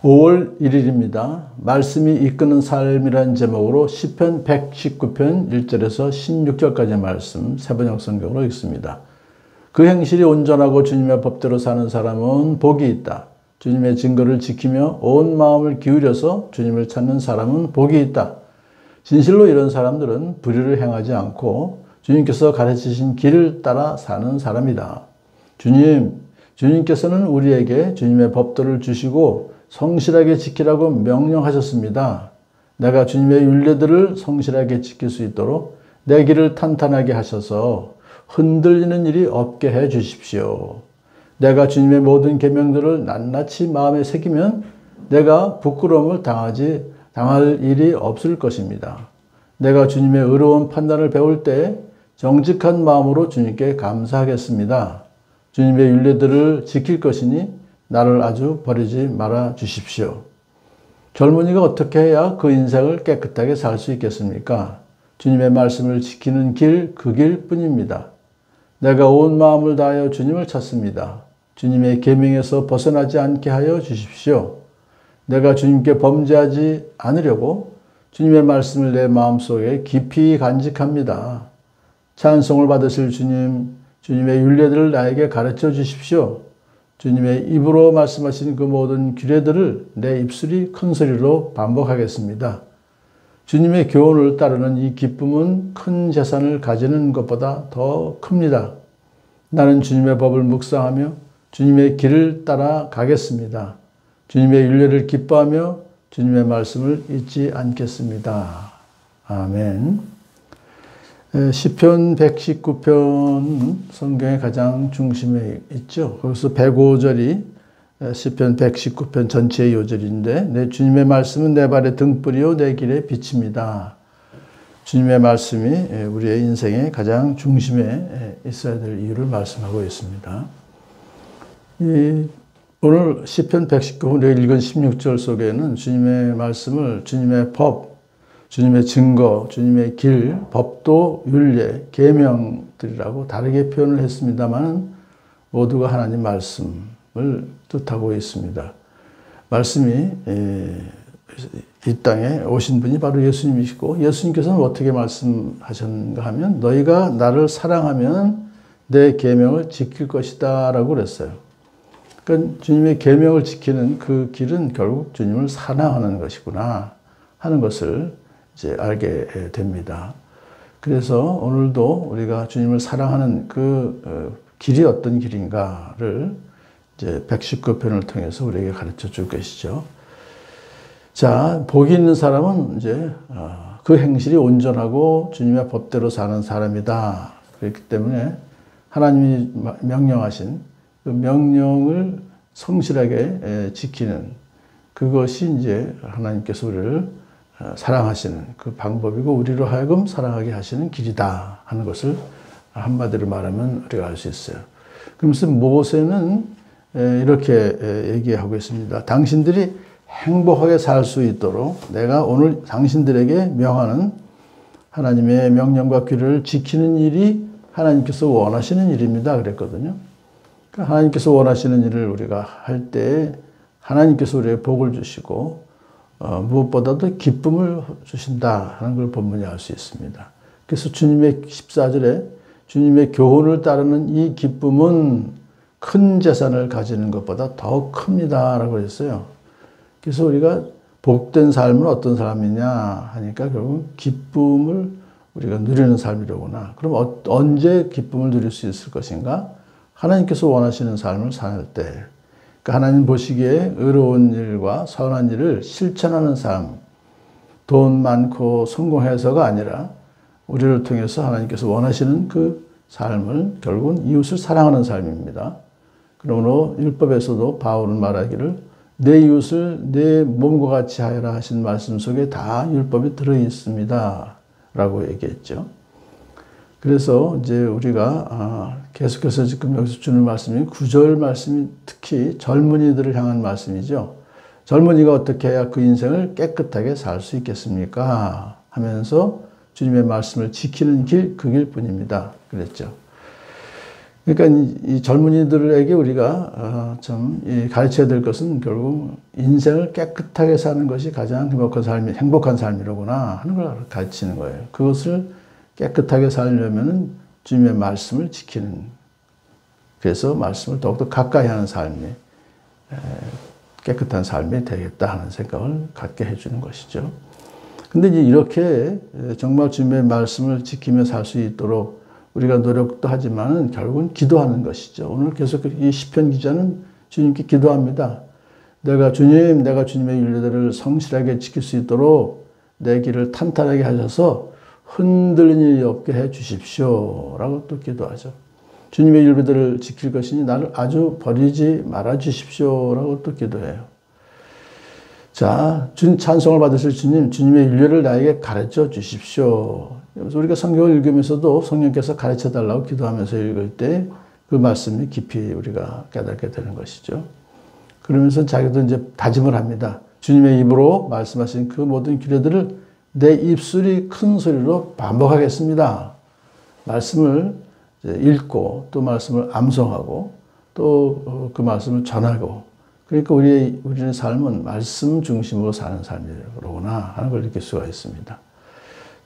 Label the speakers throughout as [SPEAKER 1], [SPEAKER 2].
[SPEAKER 1] 5월 1일입니다. 말씀이 이끄는 삶이라는 제목으로 시편 119편 1절에서 16절까지의 말씀 세번역 성경으로 읽습니다. 그 행실이 온전하고 주님의 법대로 사는 사람은 복이 있다. 주님의 증거를 지키며 온 마음을 기울여서 주님을 찾는 사람은 복이 있다. 진실로 이런 사람들은 불의를 행하지 않고 주님께서 가르치신 길을 따라 사는 사람이다. 주님께서는 우리에게 주님의 법도를 주시고 성실하게 지키라고 명령하셨습니다. 내가 주님의 율례들을 성실하게 지킬 수 있도록 내 길을 탄탄하게 하셔서 흔들리는 일이 없게 해 주십시오. 내가 주님의 모든 계명들을 낱낱이 마음에 새기면 내가 부끄러움을 당할 일이 없을 것입니다. 내가 주님의 의로운 판단을 배울 때 정직한 마음으로 주님께 감사하겠습니다. 주님의 율례들을 지킬 것이니 나를 아주 버리지 말아 주십시오. 젊은이가 어떻게 해야 그 인생을 깨끗하게 살 수 있겠습니까? 주님의 말씀을 지키는 길, 그 길뿐입니다. 내가 온 마음을 다하여 주님을 찾습니다. 주님의 계명에서 벗어나지 않게 하여 주십시오. 내가 주님께 범죄하지 않으려고 주님의 말씀을 내 마음속에 깊이 간직합니다. 찬송을 받으실 주님, 주님의 율례들을 나에게 가르쳐 주십시오. 주님의 입으로 말씀하신 그 모든 규례들을 내 입술이 큰 소리로 반복하겠습니다. 주님의 교훈을 따르는 이 기쁨은 큰 재산을 가지는 것보다 더 큽니다. 나는 주님의 법을 묵상하며 주님의 길을 따라 가겠습니다. 주님의 율례를 기뻐하며 주님의 말씀을 잊지 않겠습니다. 아멘. 시편 119편 성경의 가장 중심에 있죠. 거기서 105절이 시편 119편 전체의 요절인데 내 주님의 말씀은 내 발의 등불이요 내 길의 빛입니다. 주님의 말씀이 우리의 인생의 가장 중심에 있어야 될 이유를 말씀하고 있습니다. 오늘 시편 119편 우리가 읽은 16절 속에는 주님의 말씀을 주님의 법, 주님의 증거, 주님의 길, 법도, 율례, 계명들이라고 다르게 표현을 했습니다만 모두가 하나님 말씀을 뜻하고 있습니다. 말씀이 이 땅에 오신 분이 바로 예수님이시고 예수님께서는 어떻게 말씀하셨는가 하면 너희가 나를 사랑하면 내 계명을 지킬 것이다 라고 그랬어요. 그러니까 주님의 계명을 지키는 그 길은 결국 주님을 사랑하는 것이구나 하는 것을 이제 알게 됩니다. 그래서 오늘도 우리가 주님을 사랑하는 그 길이 어떤 길인가를 이제 119편을 통해서 우리에게 가르쳐 줄 것이죠. 자, 복이 있는 사람은 이제 그 행실이 온전하고 주님의 법대로 사는 사람이다. 그렇기 때문에 하나님이 명령하신 그 명령을 성실하게 지키는 그것이 이제 하나님께서 우리를 사랑하시는 그 방법이고 우리로 하여금 사랑하게 하시는 길이다 하는 것을 한마디로 말하면 우리가 알 수 있어요. 그러면서 모세는 이렇게 얘기하고 있습니다. 당신들이 행복하게 살 수 있도록 내가 오늘 당신들에게 명하는 하나님의 명령과 규례를 지키는 일이 하나님께서 원하시는 일입니다. 그랬거든요. 그러니까 하나님께서 원하시는 일을 우리가 할 때 하나님께서 우리에게 복을 주시고 무엇보다도 기쁨을 주신다 하는 걸 본문에 알 수 있습니다. 그래서 주님의 14절에 주님의 교훈을 따르는 이 기쁨은 큰 재산을 가지는 것보다 더 큽니다 라고 했어요. 그래서 우리가 복된 삶은 어떤 삶이냐 하니까 결국 기쁨을 우리가 누리는 삶이로구나. 그럼 언제 기쁨을 누릴 수 있을 것인가? 하나님께서 원하시는 삶을 살 때 하나님 보시기에 의로운 일과 선한 일을 실천하는 삶, 돈 많고 성공해서가 아니라 우리를 통해서 하나님께서 원하시는 그 삶을 결국은 이웃을 사랑하는 삶입니다. 그러므로 율법에서도 바울은 말하기를 내 이웃을 내 몸과 같이 하여라 하신 말씀 속에 다 율법이 들어있습니다 라고 얘기했죠. 그래서 이제 우리가 계속해서 지금 여기서 주는 말씀이 9절 말씀이 특히 젊은이들을 향한 말씀이죠. 젊은이가 어떻게 해야 그 인생을 깨끗하게 살 수 있겠습니까? 하면서 주님의 말씀을 지키는 길, 그 길뿐입니다. 그랬죠. 그러니까 이 젊은이들에게 우리가 참 가르쳐야 될 것은 결국 인생을 깨끗하게 사는 것이 가장 행복한 삶이로구나 하는 걸 가르치는 거예요. 그것을 깨끗하게 살려면은 주님의 말씀을 지키는, 그래서 말씀을 더욱더 가까이 하는 삶이 깨끗한 삶이 되겠다 하는 생각을 갖게 해주는 것이죠. 근데 이제 이렇게 정말 주님의 말씀을 지키며 살 수 있도록 우리가 노력도 하지만은 결국은 기도하는 것이죠. 오늘 계속 이 시편 기자는 주님께 기도합니다. 내가 주님의 율례들을 성실하게 지킬 수 있도록 내 길을 탄탄하게 하셔서 흔들리는 일이 없게 해 주십시오. 라고 또 기도하죠. 주님의 율례들을 지킬 것이니 나를 아주 버리지 말아 주십시오. 라고 또 기도해요. 자, 찬송을 받으실 주님의 율례를 나에게 가르쳐 주십시오. 그래서 우리가 성경을 읽으면서도 성령께서 가르쳐 달라고 기도하면서 읽을 때 그 말씀이 깊이 우리가 깨닫게 되는 것이죠. 그러면서 자기도 이제 다짐을 합니다. 주님의 입으로 말씀하신 그 모든 규례들을 내 입술이 큰 소리로 반복하겠습니다. 말씀을 읽고 또 말씀을 암송하고 또 그 말씀을 전하고, 그러니까 우리의 삶은 말씀 중심으로 사는 삶이로구나 하는 걸 느낄 수가 있습니다.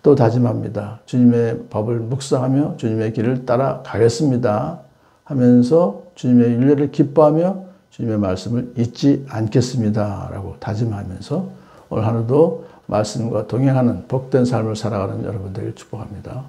[SPEAKER 1] 또 다짐합니다. 주님의 법을 묵상하며 주님의 길을 따라가겠습니다 하면서 주님의 율례를 기뻐하며 주님의 말씀을 잊지 않겠습니다 라고 다짐하면서 오늘 하루도 말씀과 동행하는 복된 삶을 살아가는 여러분들을 축복합니다.